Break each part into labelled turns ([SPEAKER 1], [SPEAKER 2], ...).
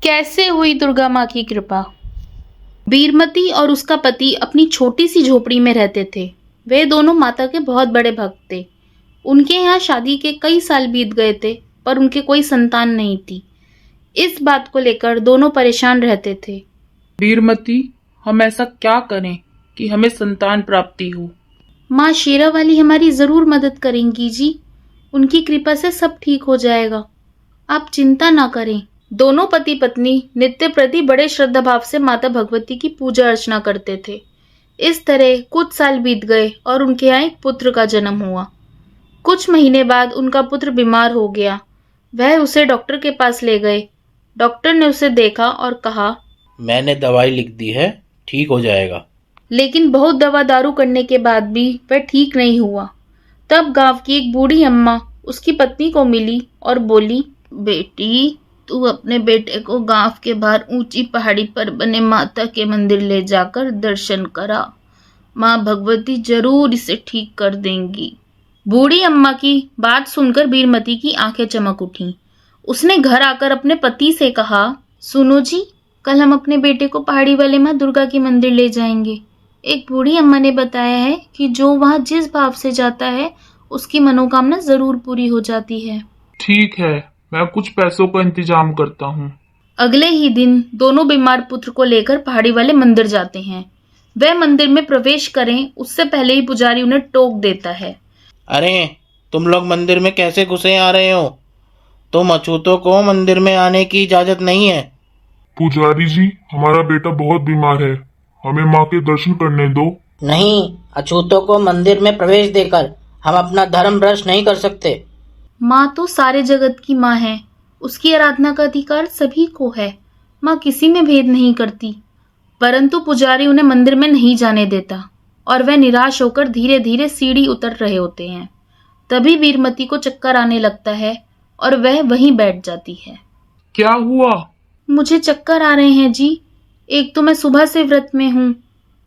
[SPEAKER 1] कैसे हुई दुर्गा माँ की कृपा। बीरमती और उसका पति अपनी छोटी सी झोपड़ी में रहते थे। वे दोनों माता के बहुत बड़े भक्त थे। उनके यहाँ शादी के कई साल बीत गए थे, पर उनके कोई संतान नहीं थी। इस बात को लेकर दोनों परेशान रहते थे।
[SPEAKER 2] बीरमती, हम ऐसा क्या करें कि हमें संतान प्राप्ति हो?
[SPEAKER 1] माँ शेरा वाली हमारी जरूर मदद करेंगी जी। उनकी कृपा से सब ठीक हो जाएगा, आप चिंता ना करें। दोनों पति पत्नी नित्य प्रति बड़े श्रद्धा भाव से माता भगवती की पूजा अर्चना करते थे। इस तरह कुछ साल बीत गए और उनके यहाँ एक पुत्र का जन्म हुआ। कुछ महीने बाद उनका पुत्र बीमार हो गया। वह उसे डॉक्टर के पास ले गए। डॉक्टर ने उसे देखा और कहा,
[SPEAKER 3] मैंने दवाई लिख दी है, ठीक हो जाएगा।
[SPEAKER 1] लेकिन बहुत दवा दारू करने के बाद भी वह ठीक नहीं हुआ। तब गांव की एक बूढ़ी अम्मा उसकी पत्नी को मिली और बोली, बेटी, तू अपने बेटे को गांव के बाहर ऊंची पहाड़ी पर बने माता के मंदिर ले जाकर दर्शन करा। माँ भगवती जरूर इसे ठीक कर देंगी। बूढ़ी अम्मा की बात सुनकर बीरमती की आंखें चमक उठी। उसने घर आकर अपने पति से कहा, सुनो जी, कल हम अपने बेटे को पहाड़ी वाले माँ दुर्गा के मंदिर ले जाएंगे। एक बूढ़ी अम्मा ने बताया है कि जो वहाँ जिस भाव से जाता है उसकी मनोकामना जरूर पूरी हो जाती है।
[SPEAKER 2] ठीक है, मैं कुछ पैसों का इंतजाम करता हूँ।
[SPEAKER 1] अगले ही दिन दोनों बीमार पुत्र को लेकर पहाड़ी वाले मंदिर जाते हैं। वह मंदिर में प्रवेश करें उससे पहले ही पुजारी उन्हें टोक देता है।
[SPEAKER 3] अरे, तुम लोग मंदिर में कैसे घुसे आ रहे हो? तुम अछूतों को मंदिर में आने की इजाजत नहीं है।
[SPEAKER 4] पुजारी जी, हमारा बेटा बहुत बीमार है, हमें माँ के दर्शन करने दो।
[SPEAKER 5] नहीं, अछूतों को मंदिर में प्रवेश देकर हम अपना धर्म भ्रष्ट नहीं कर सकते।
[SPEAKER 1] माँ तो सारे जगत की माँ है, उसकी आराधना का अधिकार सभी को है। माँ किसी में भेद नहीं करती। परंतु पुजारी उन्हें मंदिर में नहीं जाने देता और वह निराश होकर धीरे धीरे सीढ़ी उतर रहे होते हैं। तभी बीरमती को चक्कर आने लगता है और वह वहीं बैठ जाती है।
[SPEAKER 2] क्या हुआ?
[SPEAKER 1] मुझे चक्कर आ रहे हैं जी। एक तो मैं सुबह से व्रत में हूँ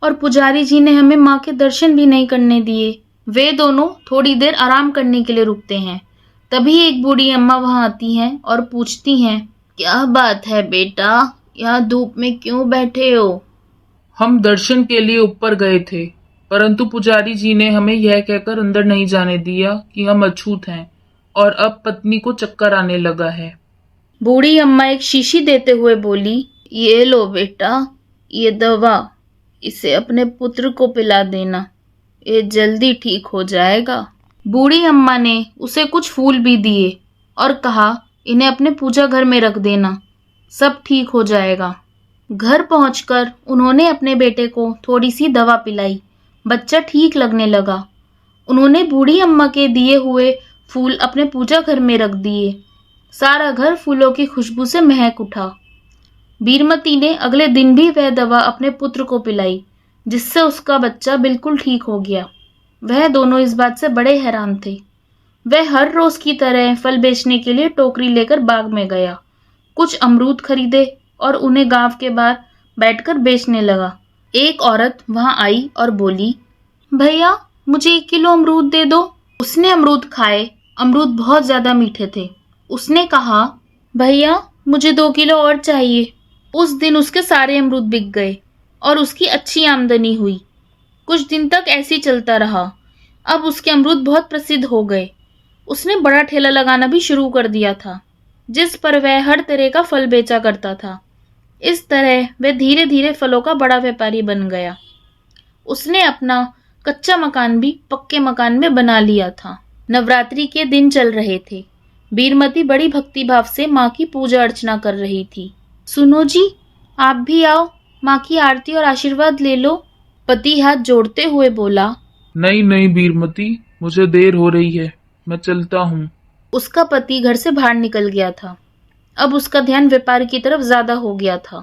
[SPEAKER 1] और पुजारी जी ने हमें माँ के दर्शन भी नहीं करने दिए। वे दोनों थोड़ी देर आराम करने के लिए रुकते हैं। तभी एक बूढ़ी अम्मा वहां आती हैं और पूछती हैं, क्या बात है बेटा, यहाँ धूप में क्यों बैठे हो?
[SPEAKER 2] हम दर्शन के लिए ऊपर गए थे, परंतु पुजारी जी ने हमें यह कहकर अंदर नहीं जाने दिया कि हम अछूत हैं और अब पत्नी को चक्कर आने लगा है।
[SPEAKER 1] बूढ़ी अम्मा एक शीशी देते हुए बोली, ये लो बेटा, ये दवा, इसे अपने पुत्र को पिला देना, ये जल्दी ठीक हो जाएगा। बूढ़ी अम्मा ने उसे कुछ फूल भी दिए और कहा, इन्हें अपने पूजा घर में रख देना, सब ठीक हो जाएगा। घर पहुंचकर उन्होंने अपने बेटे को थोड़ी सी दवा पिलाई। बच्चा ठीक लगने लगा। उन्होंने बूढ़ी अम्मा के दिए हुए फूल अपने पूजा घर में रख दिए। सारा घर फूलों की खुशबू से महक उठा। बीरमती ने अगले दिन भी वह दवा अपने पुत्र को पिलाई, जिससे उसका बच्चा बिल्कुल ठीक हो गया। वह दोनों इस बात से बड़े हैरान थे। वह हर रोज की तरह फल बेचने के लिए टोकरी लेकर बाग में गया। कुछ अमरूद खरीदे और उन्हें गांव के बाहर बैठकर बेचने लगा। एक औरत वहां आई और बोली, भैया, मुझे 1 किलो अमरूद दे दो। उसने अमरूद खाए। अमरूद बहुत ज्यादा मीठे थे। उसने कहा, भैया, मुझे 2 किलो और चाहिए। उस दिन उसके सारे अमरूद बिक गए और उसकी अच्छी आमदनी हुई। कुछ दिन तक ऐसे ही चलता रहा। अब उसके अमरूद बहुत प्रसिद्ध हो गए। उसने बड़ा ठेला लगाना भी शुरू कर दिया था, जिस पर वह हर तरह का फल बेचा करता था। इस तरह वह धीरे धीरे फलों का बड़ा व्यापारी बन गया। उसने अपना कच्चा मकान भी पक्के मकान में बना लिया था। नवरात्रि के दिन चल रहे थे। बीरमती बड़ी भक्ति भाव से माँ की पूजा अर्चना कर रही थी। सुनो जी, आप भी आओ, माँ की आरती और आशीर्वाद ले लो। पति हाथ जोड़ते हुए बोला,
[SPEAKER 2] नहीं नहीं बीरमती, मुझे देर हो रही है, मैं चलता हूँ।
[SPEAKER 1] उसका पति घर से बाहर निकल गया था। अब उसका ध्यान व्यापार की तरफ ज्यादा हो गया था।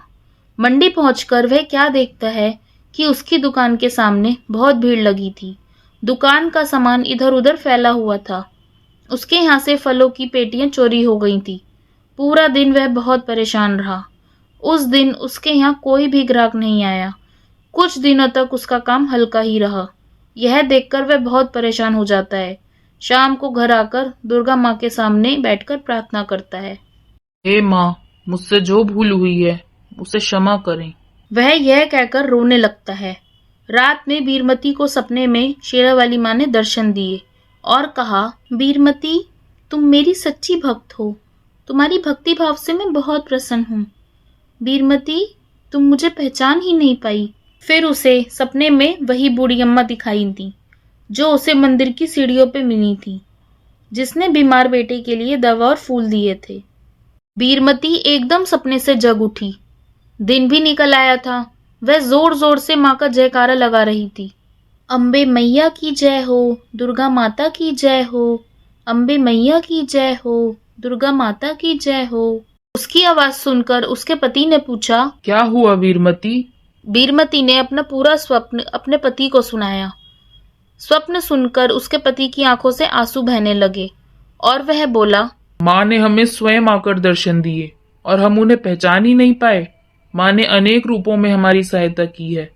[SPEAKER 1] मंडी पहुंचकर वह क्या देखता है कि उसकी दुकान के सामने बहुत भीड़ लगी थी। दुकान का सामान इधर उधर फैला हुआ था। उसके यहाँ से फलों की पेटियां चोरी हो गई थी। पूरा दिन वह बहुत परेशान रहा। उस दिन उसके यहाँ कोई भी ग्राहक नहीं आया। कुछ दिनों तक उसका काम हल्का ही रहा। यह देखकर वह बहुत परेशान हो जाता है। शाम को घर आकर दुर्गा माँ के सामने बैठकर प्रार्थना करता है।
[SPEAKER 2] हे माँ, मुझसे जो भूल हुई है उसे क्षमा करें।
[SPEAKER 1] वह यह कहकर रोने लगता है। रात में बीरमती को सपने में शेरावाली माँ ने दर्शन दिए और कहा, बीरमती, तुम मेरी सच्ची भक्त हो। तुम्हारी भक्ति भाव से मैं बहुत प्रसन्न हूँ। बीरमती, तुम मुझे पहचान ही नहीं पाई। फिर उसे सपने में वही बूढ़ी अम्मा दिखाई दी जो उसे मंदिर की सीढ़ियों पे मिली थी, जिसने बीमार बेटे के लिए दवा और फूल दिए थे। बीरमती एकदम सपने से जग उठी। दिन भी निकल आया था। वह जोर जोर से माँ का जयकारा लगा रही थी। अम्बे मैया की जय हो, दुर्गा माता की जय हो, अम्बे मैया की जय हो, दुर्गा माता की जय हो। उसकी आवाज सुनकर उसके पति ने पूछा,
[SPEAKER 2] क्या हुआ वीरमती?
[SPEAKER 1] बीरमती ने अपना पूरा स्वप्न अपने पति को सुनाया। स्वप्न सुनकर उसके पति की आंखों से आंसू बहने लगे और वह बोला,
[SPEAKER 2] माँ ने हमें स्वयं आकर दर्शन दिए और हम उन्हें पहचान ही नहीं पाए। माँ ने अनेक रूपों में हमारी सहायता की है।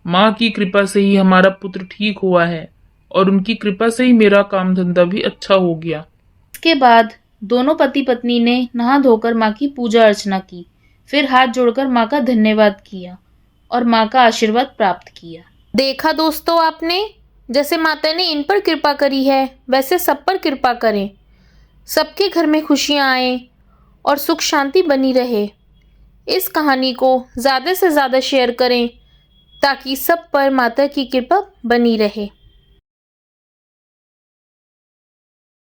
[SPEAKER 2] माँ की कृपा से ही हमारा पुत्र ठीक हुआ है और उनकी कृपा से ही मेरा काम धंधा भी अच्छा हो गया।
[SPEAKER 1] इसके बाद दोनों पति पत्नी ने नहा धोकर माँ की पूजा अर्चना की, फिर हाथ जोड़कर माँ का धन्यवाद किया और माँ का आशीर्वाद प्राप्त किया। देखा दोस्तों आपने, जैसे माता ने इन पर कृपा करी है वैसे सब पर कृपा करें। सबके घर में खुशियाँ आए और सुख शांति बनी रहे। इस कहानी को ज़्यादा से ज़्यादा शेयर करें ताकि सब पर माता की कृपा बनी रहे।